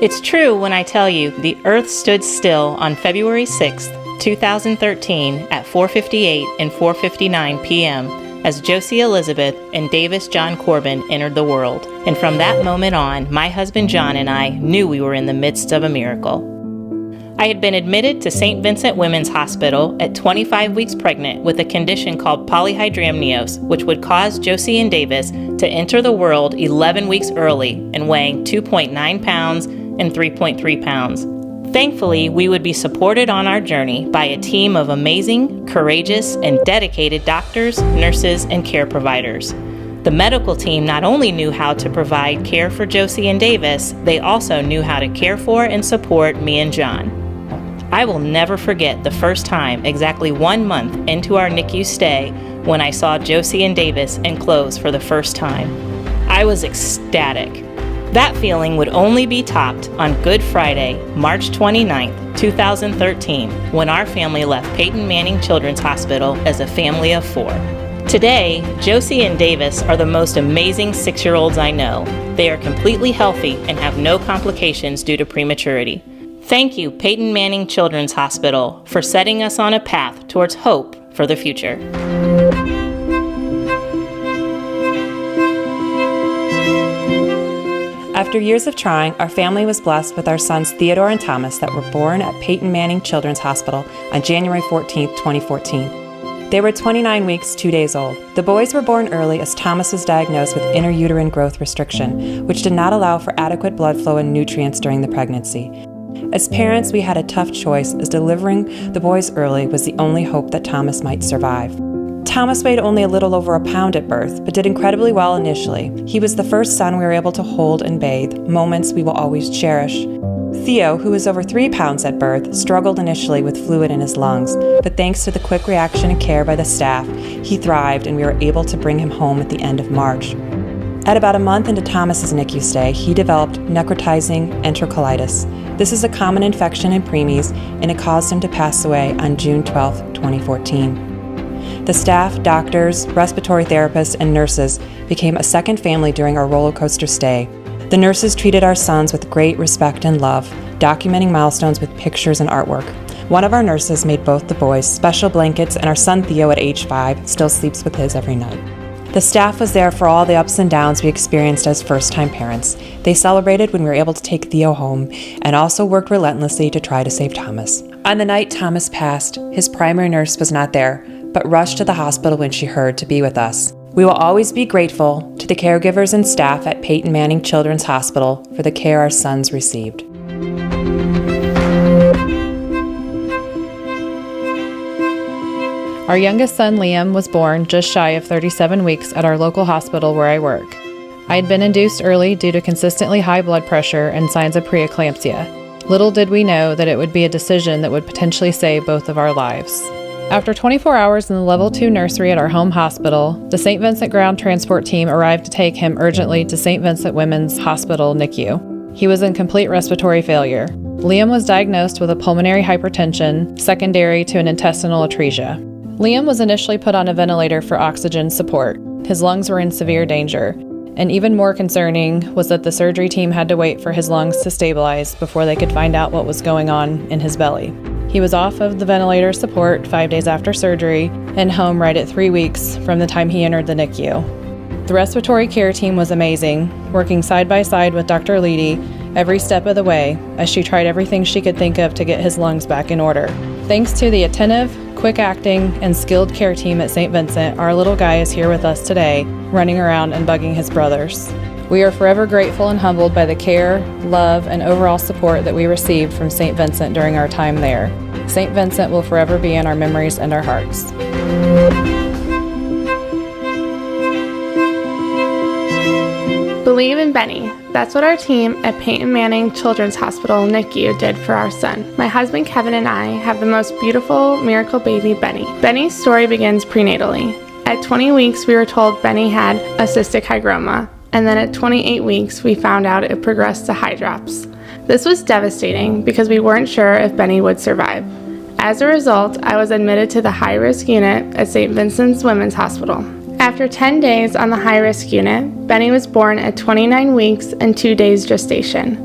It's true when I tell you the earth stood still on February 6th, 2013 at 4:58 and 4:59 p.m. as Josie Elizabeth and Davis John Corbin entered the world. And from that moment on, my husband John and I knew we were in the midst of a miracle. I had been admitted to St. Vincent Women's Hospital at 25 weeks pregnant with a condition called polyhydramnios, which would cause Josie and Davis to enter the world 11 weeks early and weighing 2.9 pounds and 3.3 pounds. Thankfully, we would be supported on our journey by a team of amazing, courageous, and dedicated doctors, nurses, and care providers. The medical team not only knew how to provide care for Josie and Davis, they also knew how to care for and support me and John. I will never forget the first time, exactly 1 month into our NICU stay, when I saw Josie and Davis in clothes for the first time. I was ecstatic. That feeling would only be topped on Good Friday, March 29th, 2013, when our family left Peyton Manning Children's Hospital as a family of 4. Today, Josie and Davis are the most amazing 6-year-olds I know. They are completely healthy and have no complications due to prematurity. Thank you, Peyton Manning Children's Hospital, for setting us on a path towards hope for the future. After years of trying, our family was blessed with our sons Theodore and Thomas that were born at Peyton Manning Children's Hospital on January 14, 2014. They were 29 weeks, 2 days old. The boys were born early as Thomas was diagnosed with intrauterine growth restriction, which did not allow for adequate blood flow and nutrients during the pregnancy. As parents, we had a tough choice, as delivering the boys early was the only hope that Thomas might survive. Thomas weighed only a little over a pound at birth, but did incredibly well initially. He was the first son we were able to hold and bathe, moments we will always cherish. Theo, who was over 3 pounds at birth, struggled initially with fluid in his lungs, but thanks to the quick reaction and care by the staff, he thrived and we were able to bring him home at the end of March. At about a month into Thomas's NICU stay, he developed necrotizing enterocolitis. This is a common infection in preemies, and it caused him to pass away on June 12, 2014. The staff, doctors, respiratory therapists, and nurses became a second family during our roller coaster stay. The nurses treated our sons with great respect and love, documenting milestones with pictures and artwork. One of our nurses made both the boys special blankets, and our son Theo at age 5 still sleeps with his every night. The staff was there for all the ups and downs we experienced as first-time parents. They celebrated when we were able to take Theo home and also worked relentlessly to try to save Thomas. On the night Thomas passed, his primary nurse was not there, but rushed to the hospital when she heard to be with us. We will always be grateful to the caregivers and staff at Peyton Manning Children's Hospital for the care our sons received. Our youngest son, Lyam, was born just shy of 37 weeks at our local hospital where I work. I had been induced early due to consistently high blood pressure and signs of preeclampsia. Little did we know that it would be a decision that would potentially save both of our lives. After 24 hours in the Level 2 nursery at our home hospital, the St. Vincent ground transport team arrived to take him urgently to St. Vincent Women's Hospital NICU. He was in complete respiratory failure. Lyam was diagnosed with a pulmonary hypertension secondary to an intestinal atresia. Lyam was initially put on a ventilator for oxygen support. His lungs were in severe danger, and even more concerning was that the surgery team had to wait for his lungs to stabilize before they could find out what was going on in his belly. He was off of the ventilator support 5 days after surgery and home right at 3 weeks from the time he entered the NICU. The respiratory care team was amazing, working side by side with Dr. Leedy every step of the way as she tried everything she could think of to get his lungs back in order. Thanks to the attentive, quick-acting, and skilled care team at St. Vincent, our little guy is here with us today, running around and bugging his brothers. We are forever grateful and humbled by the care, love, and overall support that we received from St. Vincent during our time there. St. Vincent will forever be in our memories and our hearts. Believe in Benny. That's what our team at Peyton Manning Children's Hospital NICU did for our son. My husband Kevin and I have the most beautiful miracle baby, Benny. Benny's story begins prenatally. At 20 weeks, we were told Benny had a cystic hygroma, and then at 28 weeks, we found out it progressed to hydrops. This was devastating because we weren't sure if Benny would survive. As a result, I was admitted to the high-risk unit at St. Vincent's Women's Hospital. After 10 days on the high-risk unit, Benny was born at 29 weeks and 2 days gestation.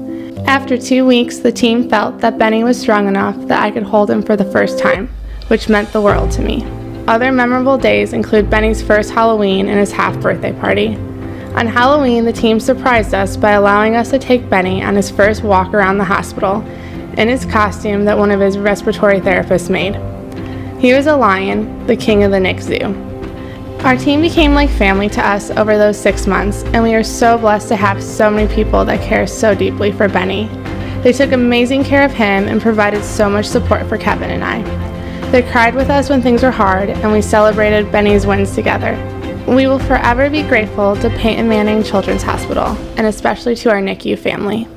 After 2 weeks, the team felt that Benny was strong enough that I could hold him for the first time, which meant the world to me. Other memorable days include Benny's first Halloween and his half-birthday party. On Halloween, the team surprised us by allowing us to take Benny on his first walk around the hospital in his costume that one of his respiratory therapists made. He was a lion, the king of the NICU. Our team became like family to us over those 6 months, and we are so blessed to have so many people that care so deeply for Benny. They took amazing care of him and provided so much support for Kevin and I. They cried with us when things were hard, and we celebrated Benny's wins together. We will forever be grateful to Peyton Manning Children's Hospital, and especially to our NICU family.